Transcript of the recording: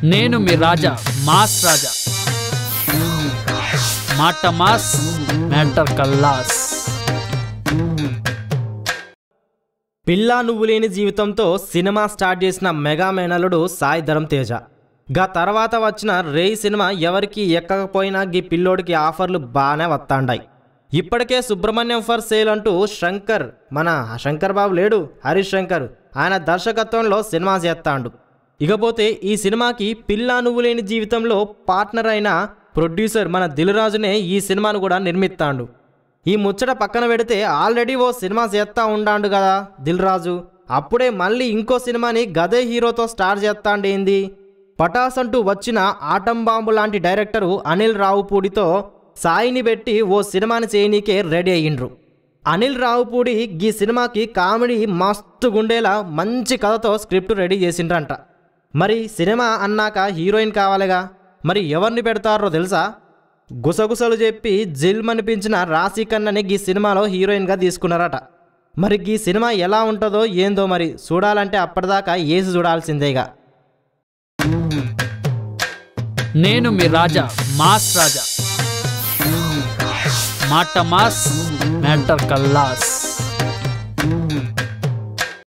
నేను మీ రాజా మాస్ రాజా మాట mass matter కల్లాస్. పిల్లా నువ్వు లేని జీవితంతో సినిమా స్టార్ట్ చేసిన మెగా మేనలుడు సాయి ధరమ్ తేజ. గా తర్వాత వచ్చిన రేయ్ సినిమా ఎవరికి ఎక్కకపోయినా గీ పిల్లోడికి ఆఫర్లు బాగానే వస్తాండాయి. ఇప్పటికే సుబ్రహ్మణ్యం ఫర్ సేల్ అంటూ శంకర్, మన శంకర్ బాబు లేడు, హరీష్ శంకర్, ఆయన దర్శకత్వంలో సినిమా చేస్తాండు. ఇకపోతే ఈ సినిమాకి పిల్లా నువ్వు లేని జీవితంలో పార్ట్నర్ అయిన ప్రొడ్యూసర్ మన దిల్ రాజునే ఈ సినిమాను కూడా నిర్మిస్తాండు. ఈ ముచ్చట పక్కన పెడితే ఆల్రెడీ ఓ సినిమా చేస్తా ఉండాడు కదా దిల్ రాజు, అప్పుడే మళ్ళీ ఇంకో సినిమాని గదే హీరోతో స్టార్ట్ చేస్తాండేంది. పటాస్ అంటూ వచ్చిన ఆటం బాంబు లాంటి డైరెక్టరు అనిల్ రావుపూడితో సాయిని పెట్టి ఓ సినిమాని చేయనీకే రెడీ అయ్యిండ్రు. అనిల్ రావుపూడి ఈ సినిమాకి కామెడీ మస్తు గుండేలా మంచి కథతో స్క్రిప్ట్ రెడీ చేసిండ్రంట. మరి సినిమా అన్నాక హీరోయిన్ కావాలిగా, మరి ఎవరిని పెడతారో తెలుసా? గుసగుసలు చెప్పి జిల్ అనిపించిన రాశి ఖన్నాని ఈ సినిమాలో హీరోయిన్గా తీసుకున్నారట. మరి ఈ సినిమా ఎలా ఉంటుందో ఏందో మరి చూడాలంటే అప్పటిదాకా ఏసి చూడాల్సిందేగా. నేను మీ రాజా మాస్ రాజా మాట మాస్ మ్యాటర్ కల్లాస్.